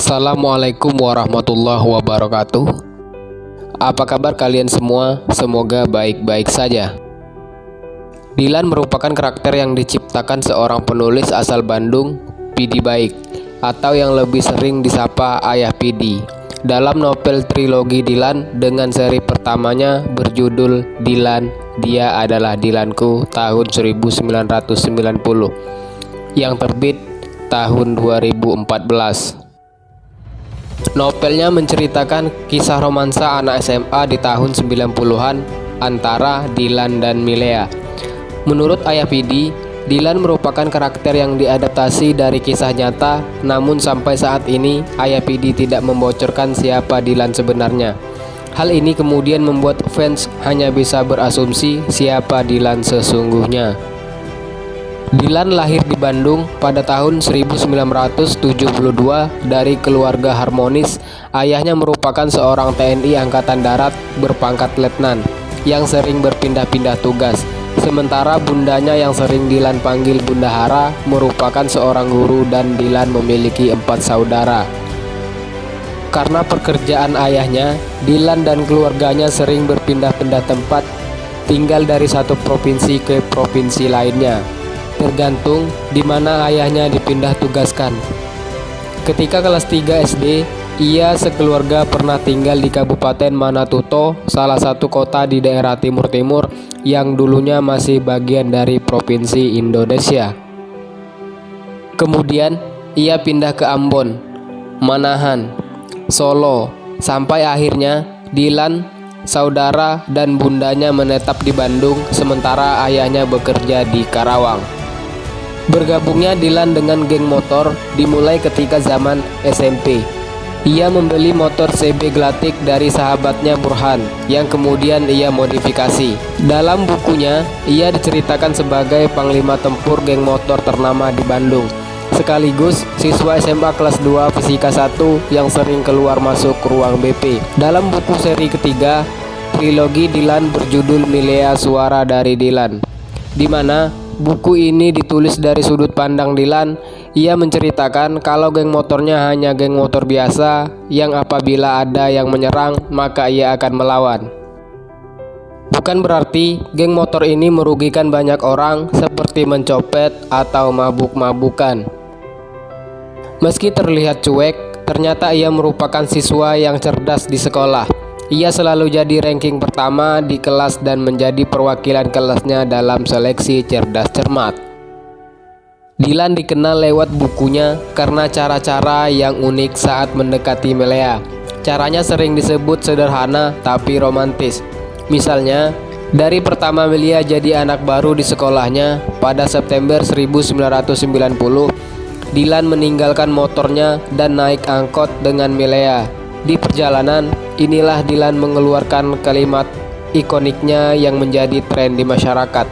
Assalamualaikum warahmatullahi wabarakatuh. Apa kabar kalian semua? Semoga baik-baik saja. Dylan merupakan karakter yang diciptakan seorang penulis asal Bandung, Pidi Baik, atau yang lebih sering disapa Ayah Pidi, dalam novel trilogi Dylan dengan seri pertamanya berjudul Dylan, Dia Adalah Dylanku tahun 1990 yang terbit tahun 2014. Novelnya menceritakan kisah romansa anak SMA di tahun 90-an antara Dylan dan Milea. Menurut Ayah Pidi, Dylan merupakan karakter yang diadaptasi dari kisah nyata, namun sampai saat ini Ayah Pidi tidak membocorkan siapa Dylan sebenarnya. Hal ini kemudian membuat fans hanya bisa berasumsi siapa Dylan sesungguhnya. Dylan lahir di Bandung pada tahun 1972 dari keluarga harmonis. Ayahnya merupakan seorang TNI Angkatan Darat berpangkat letnan yang sering berpindah-pindah tugas. Sementara bundanya yang sering Dylan panggil Bunda Hara merupakan seorang guru dan Dylan memiliki 4 saudara. Karena pekerjaan ayahnya, Dylan dan keluarganya sering berpindah-pindah tempat, tinggal dari satu provinsi ke provinsi lainnya, tergantung di mana ayahnya dipindah tugaskan. Ketika kelas 3 SD, ia sekeluarga pernah tinggal di Kabupaten Manatuto, salah satu kota di daerah Timur-Timur yang dulunya masih bagian dari Provinsi Indonesia. Kemudian, ia pindah ke Ambon, Manahan, Solo, sampai akhirnya Dylan, saudara, dan bundanya menetap di Bandung, sementara ayahnya bekerja di Karawang. Bergabungnya Dylan dengan geng motor dimulai ketika zaman SMP. Ia membeli motor CB Glatik dari sahabatnya Burhan, yang kemudian ia modifikasi. Dalam bukunya, ia diceritakan sebagai panglima tempur geng motor ternama di Bandung, sekaligus siswa SMA kelas 2 Fisika 1 yang sering keluar masuk ruang BP. Dalam buku seri ketiga, trilogi Dylan berjudul Milea Suara dari Dylan, di mana buku ini ditulis dari sudut pandang Dylan. Ia menceritakan kalau geng motornya hanya geng motor biasa yang apabila ada yang menyerang maka ia akan melawan. Bukan berarti geng motor ini merugikan banyak orang seperti mencopet atau mabuk-mabukan. Meski terlihat cuek, ternyata ia merupakan siswa yang cerdas di sekolah. Ia selalu jadi ranking pertama di kelas dan menjadi perwakilan kelasnya dalam seleksi cerdas cermat. Dylan dikenal lewat bukunya karena cara-cara yang unik saat mendekati Milea. Caranya sering disebut sederhana tapi romantis. Misalnya, dari pertama Milea jadi anak baru di sekolahnya, pada September 1990, Dylan meninggalkan motornya dan naik angkot dengan Milea. Di perjalanan, inilah Dylan mengeluarkan kalimat ikoniknya yang menjadi tren di masyarakat.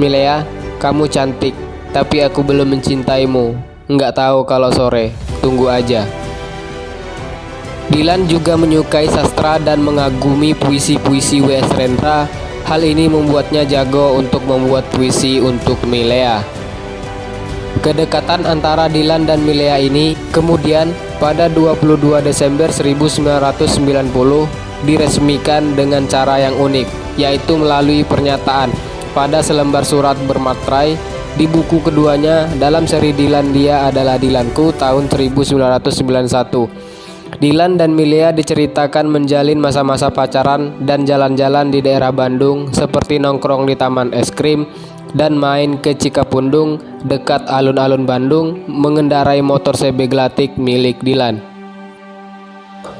"Milea, kamu cantik, tapi aku belum mencintaimu. Nggak tahu kalau sore, tunggu aja." Dylan juga menyukai sastra dan mengagumi puisi-puisi W.S. Rendra. Hal ini membuatnya jago untuk membuat puisi untuk Milea. Kedekatan antara Dylan dan Milea ini kemudian pada 22 Desember 1990 diresmikan dengan cara yang unik, yaitu melalui pernyataan pada selembar surat bermaterai di buku keduanya dalam seri Dylan, Dia Adalah Dylanku tahun 1991. Dylan dan Milea diceritakan menjalin masa-masa pacaran dan jalan-jalan di daerah Bandung, seperti nongkrong di Taman Es Krim dan main ke Cikapundung dekat alun-alun Bandung mengendarai motor CB Glatik milik Dylan.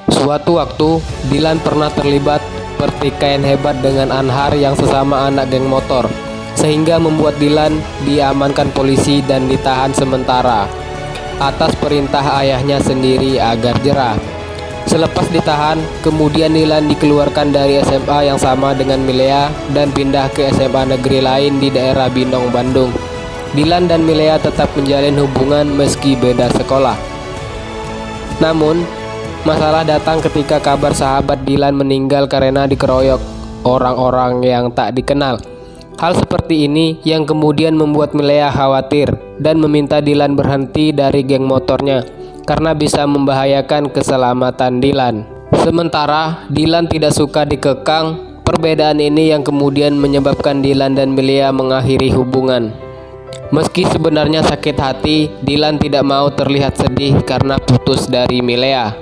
Suatu waktu, Dylan pernah terlibat pertikaian hebat dengan Anhar yang sesama anak geng motor, sehingga membuat Dylan diamankan polisi dan ditahan sementara atas perintah ayahnya sendiri agar jerah. Selepas ditahan, kemudian Dylan dikeluarkan dari SMA yang sama dengan Milea dan pindah ke SMA negeri lain di daerah Binong, Bandung. Dylan dan Milea tetap menjalin hubungan meski beda sekolah. Namun, masalah datang ketika kabar sahabat Dylan meninggal karena dikeroyok orang-orang yang tak dikenal. Hal seperti ini yang kemudian membuat Milea khawatir dan meminta Dylan berhenti dari geng motornya. karena bisa membahayakan keselamatan Dylan. Sementara Dylan tidak suka dikekang. Perbedaan ini yang kemudian menyebabkan Dylan dan Milea mengakhiri hubungan. Meski sebenarnya sakit hati, Dylan tidak mau terlihat sedih karena putus dari Milea.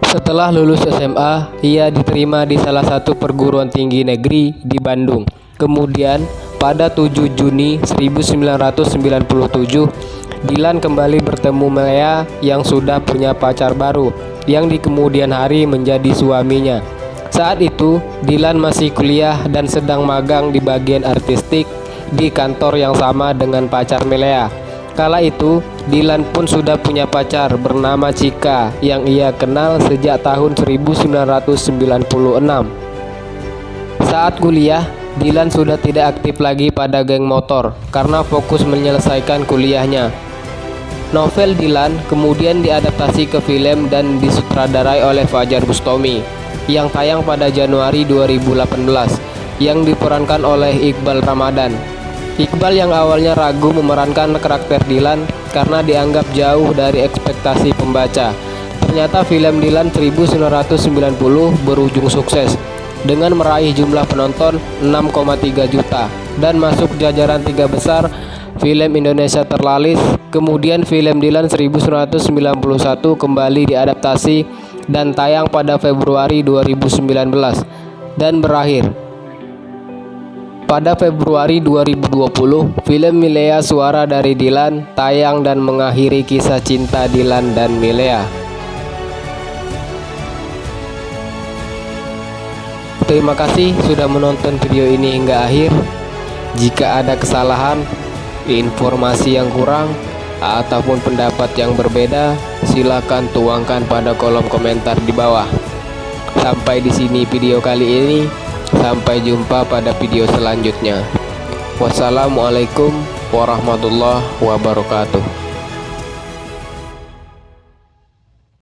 Setelah lulus SMA, ia diterima di salah satu perguruan tinggi negeri di Bandung. Kemudian, pada 7 Juni 1997, Dylan kembali bertemu Milea yang sudah punya pacar baru, yang di kemudian hari menjadi suaminya. Saat itu, Dylan masih kuliah dan sedang magang di bagian artistik di kantor yang sama dengan pacar Milea. Kala itu, Dylan pun sudah punya pacar bernama Cika yang ia kenal sejak tahun 1996. Saat kuliah, Dylan sudah tidak aktif lagi pada geng motor karena fokus menyelesaikan kuliahnya. Novel Dylan kemudian diadaptasi ke film dan disutradarai oleh Fajar Bustami yang tayang pada Januari 2018 yang diperankan oleh Iqbal Ramadan. Iqbal yang awalnya ragu memerankan karakter Dylan karena dianggap jauh dari ekspektasi pembaca. Ternyata film Dylan 1990 berujung sukses dengan meraih jumlah penonton 6,3 juta dan masuk jajaran 3 besar film Indonesia terlaris. Kemudian film Dylan 1991 kembali diadaptasi dan tayang pada Februari 2019 dan berakhir. Pada Februari 2020, film Milea Suara dari Dylan tayang dan mengakhiri kisah cinta Dylan dan Milea. Terima kasih sudah menonton video ini hingga akhir. Jika ada kesalahan, informasi yang kurang, ataupun pendapat yang berbeda, silakan tuangkan pada kolom komentar di bawah. Sampai di sini video kali ini. Sampai jumpa pada video selanjutnya. Wassalamualaikum warahmatullahi wabarakatuh.